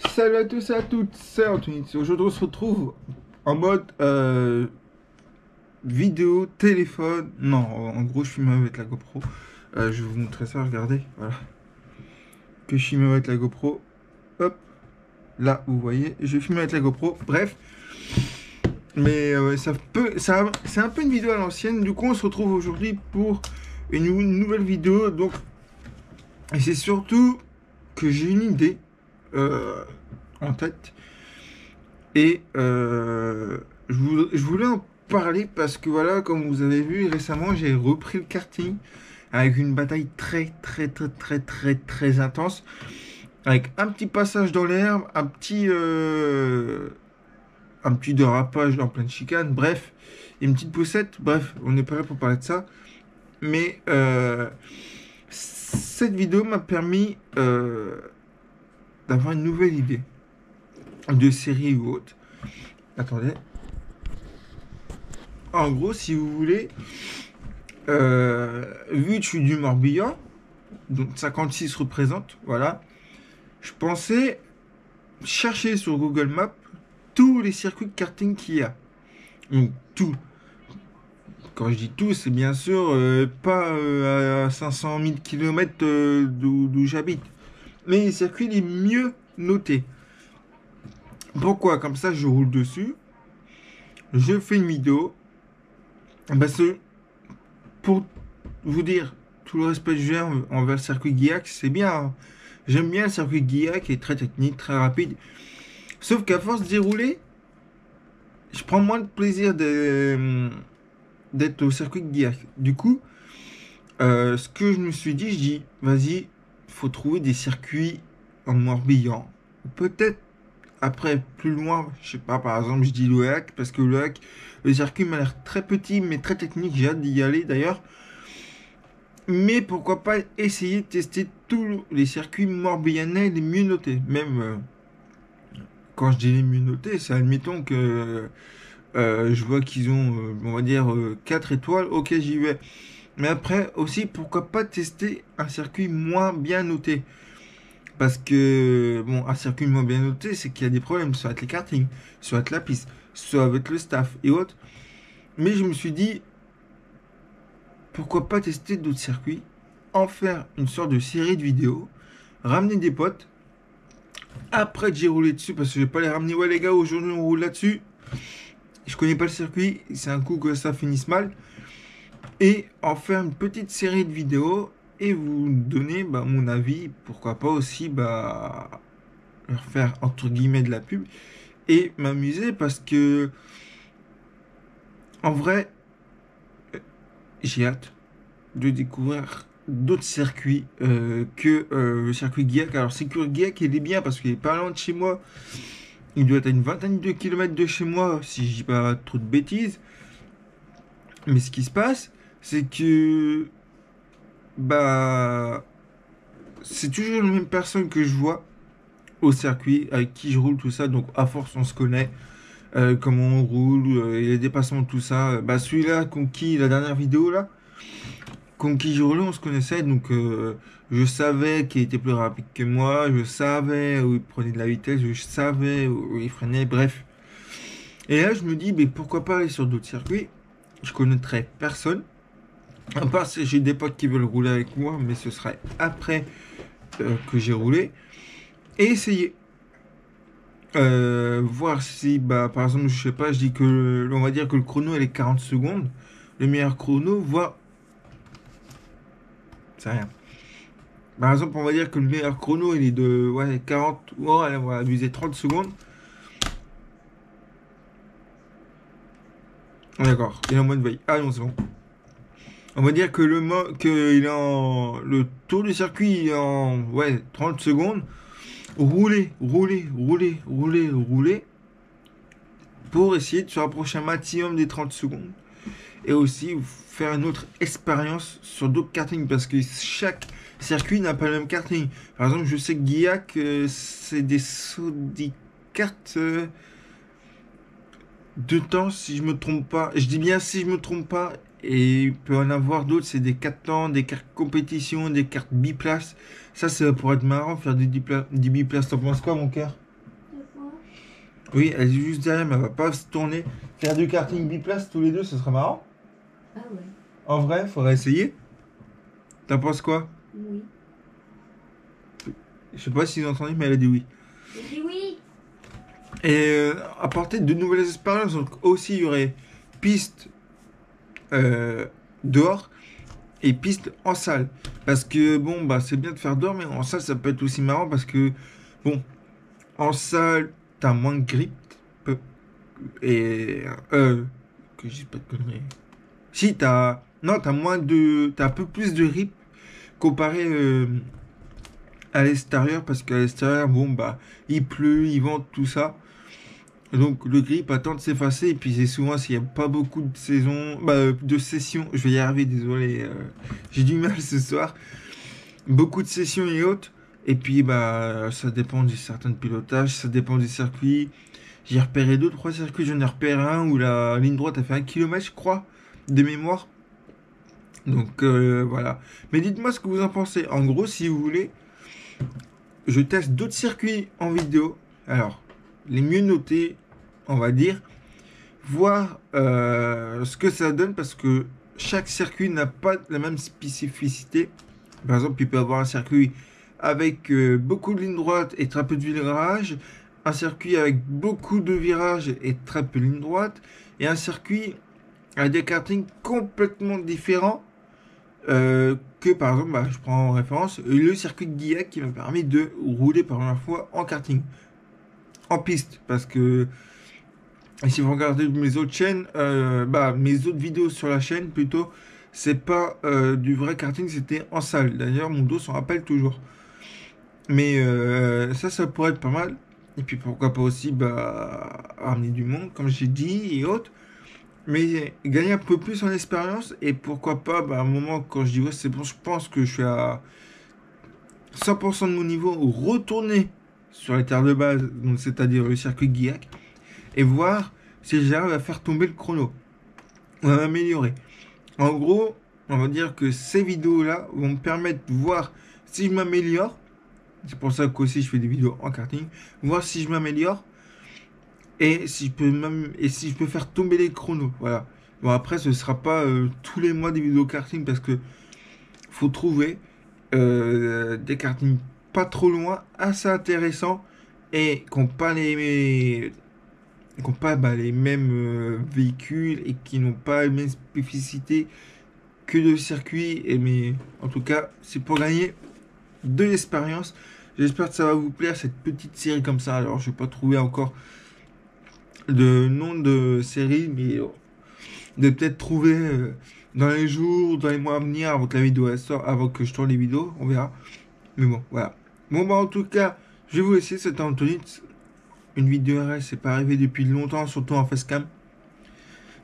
Salut à tous et à toutes, c'est Anthony. Aujourd'hui, on se retrouve en mode vidéo, téléphone. Non, en gros, je filme avec la GoPro. Je vais vous montrer ça, regardez. Voilà. Que je filme avec la GoPro. Hop, là, vous voyez, je filme avec la GoPro. Bref, mais c'est un peu une vidéo à l'ancienne. Du coup, on se retrouve aujourd'hui pour une nouvelle vidéo. Donc, et c'est surtout que j'ai une idée en tête. Et je voulais en parler parce que voilà, comme vous avez vu récemment, j'ai repris le karting avec une bataille très intense, avec un petit passage dans l'herbe, un petit dérapage en pleine chicane, bref, une petite poussette, bref, on n'est pas là pour parler de ça. Mais cette vidéo m'a permis d'avoir une nouvelle idée de série ou autre. Attendez. En gros, si vous voulez, vu que je suis du Morbihan, donc 56 représente, voilà, je pensais chercher sur Google Maps tous les circuits de karting qu'il y a. Donc tout. Quand je dis tout, c'est bien sûr pas à 500 000 km d'où j'habite, mais les circuits les mieux notés. Pourquoi? Comme ça, je roule dessus, je fais une vidéo. Bah, pour vous dire tout le respect que j'ai envers le circuit Guillac, c'est bien, hein. J'aime bien le circuit Guillac, qui est très technique, très rapide. Sauf qu'à force d'y rouler, je prends moins de plaisir d'être au circuit Guillac. Du coup, ce que je me suis dit, je dis, vas-y, faut trouver des circuits en Morbihan. Peut-être après, plus loin, je sais pas, par exemple, je dis le Hack, parce que le circuit m'a l'air très petit, mais très technique. J'ai hâte d'y aller d'ailleurs. Mais pourquoi pas essayer de tester tous les circuits morbihanais les mieux notés. Même quand je dis les mieux notés, c'est admettons que je vois qu'ils ont, on va dire, 4 étoiles. Ok, j'y vais. Mais après aussi, pourquoi pas tester un circuit moins bien noté. Parce que, bon, un circuit moins bien noté, c'est qu'il y a des problèmes, soit avec les kartings, soit avec la piste, soit avec le staff et autres. Mais je me suis dit, pourquoi pas tester d'autres circuits, en faire une sorte de série de vidéos, ramener des potes, après que j'ai roulé dessus, parce que je vais pas les ramener, ouais les gars, aujourd'hui on roule là-dessus, je connais pas le circuit, c'est un coup que ça finisse mal, et en faire une petite série de vidéos, et vous donner mon avis, pourquoi pas aussi leur faire entre guillemets de la pub, et m'amuser, parce que en vrai, j'ai hâte de découvrir d'autres circuits que le circuit Guillac. Alors, c'est que le Guillac, il est bien parce qu'il est pas loin de chez moi. Il doit être à une vingtaine de kilomètres de chez moi, si je dis pas trop de bêtises. Mais ce qui se passe, c'est que bah c'est toujours la même personne que je vois au circuit, avec qui je roule, tout ça. Donc, à force, on se connaît. Comment on roule, les dépassements, tout ça. Bah, celui-là, conquis la dernière vidéo là. Conquis Jourlo, on se connaissait, donc je savais qu'il était plus rapide que moi, je savais où il prenait de la vitesse, je savais où il freinait, bref. Et là, je me dis, mais pourquoi pas aller sur d'autres circuits? Je connaîtrais personne. À part si j'ai des potes qui veulent rouler avec moi, mais ce serait après que j'ai roulé. Et essayer. Voir si, par exemple, je sais pas, je dis que, on va dire que le chrono, elle est 40 secondes. Le meilleur chrono, voir. C'est rien. Par exemple, on va dire que le meilleur chrono, il est de 40, allez, on va abuser 30 secondes. D'accord, il est en mode veille. Ah non, c'est bon. On va dire que le tour du circuit il est en 30 secondes. Rouler pour essayer de se rapprocher un maximum des 30 secondes. Et aussi faire une autre expérience sur d'autres kartings parce que chaque circuit n'a pas le même karting. Par exemple, je sais que Guillac, c'est des sauts des cartes de temps, si je me trompe pas. Je dis bien si je me trompe pas. Et il peut en avoir d'autres, c'est des 4 temps, des cartes compétition, des cartes biplaces. Ça pourrait être marrant, faire des biplaces. T'en penses quoi, mon cœur? Oui, elle est juste derrière, mais elle va pas se tourner. Faire du karting biplace tous les deux, ce serait marrant. Ah ouais, En vrai, faudrait essayer. T'en penses quoi? oui. Je sais pas si vous entendez, mais elle a dit oui. J'ai dit oui. Et apporter de nouvelles expériences. Donc aussi, il y aurait piste euh, dehors et piste en salle. Parce que bon, bah c'est bien de faire dehors, mais en salle, ça peut être aussi marrant parce que bon, en salle, t'as moins de grip. peu- Et que je dis pas de conneries. Si, t'as. Non, t'as moins de. T'as un peu plus de grip comparé à l'extérieur parce qu'à l'extérieur, bon, bah, il pleut, il vente, tout ça. Et donc, le grip attend de s'effacer. Et puis, c'est souvent s'il n'y a pas beaucoup de saisons, bah, de sessions. Je vais y arriver, désolé. J'ai du mal ce soir. Beaucoup de sessions et autres. Et puis, bah, ça dépend de certains pilotages, ça dépend des circuits. J'ai repéré deux, trois circuits. J'en ai repéré un où la ligne droite a fait 1 kilomètre, je crois, de mémoire. Donc, voilà. Mais dites-moi ce que vous en pensez. En gros, si vous voulez, je teste d'autres circuits en vidéo. Alors, les mieux notés, on va dire, voir ce que ça donne parce que chaque circuit n'a pas la même spécificité. Par exemple, il peut y avoir un circuit avec beaucoup de lignes droites et très peu de virages, un circuit avec beaucoup de virages et très peu de lignes droites, et un circuit avec des kartings complètement différents que par exemple, bah, je prends en référence le circuit de Guillac qui m'a permis de rouler par la première fois en karting, en piste, parce que si vous regardez mes autres chaînes, bah, mes autres vidéos sur la chaîne plutôt, c'est pas du vrai karting, c'était en salle. D'ailleurs, mon dos s'en rappelle toujours. Mais ça pourrait être pas mal. Et puis pourquoi pas aussi bah, ramener du monde, comme j'ai dit, et autres. Mais gagner un peu plus en expérience. Et pourquoi pas, bah, à un moment, quand je dis ouais, c'est bon, je pense que je suis à 100% de mon niveau, retourner sur les terres de base, donc c'est-à-dire le circuit Guillac, et voir si j'arrive à faire tomber le chrono. On va m'améliorer. En gros, on va dire que ces vidéos-là vont me permettre de voir si je m'améliore. C'est pour ça qu'aussi je fais des vidéos en karting. Voir si je m'améliore et si je peux même et si je peux faire tomber les chronos. Voilà. Bon après ce sera pas tous les mois des vidéos karting parce que faut trouver des kartings pas trop loin, assez intéressants et qui n'ont pas bah, les mêmes véhicules et qui n'ont pas les mêmes spécificités que le circuit. Et mais en tout cas, c'est pour gagner de l'expérience. J'espère que ça va vous plaire cette petite série comme ça. Alors, je vais pas trouver encore de nom de série, mais de peut-être trouver dans les jours, dans les mois à venir, avant que la vidéo elle sort, avant que je tourne les vidéos, on verra. Mais bon, voilà. Bon, bah, en tout cas, je vais vous laisser. C'était Anthony. Une vidéo RS, c'est pas arrivé depuis longtemps, surtout en facecam.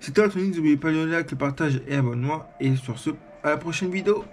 C'était Anthony. N'oubliez pas le like, le partage et abonnement. Et sur ce, à la prochaine vidéo.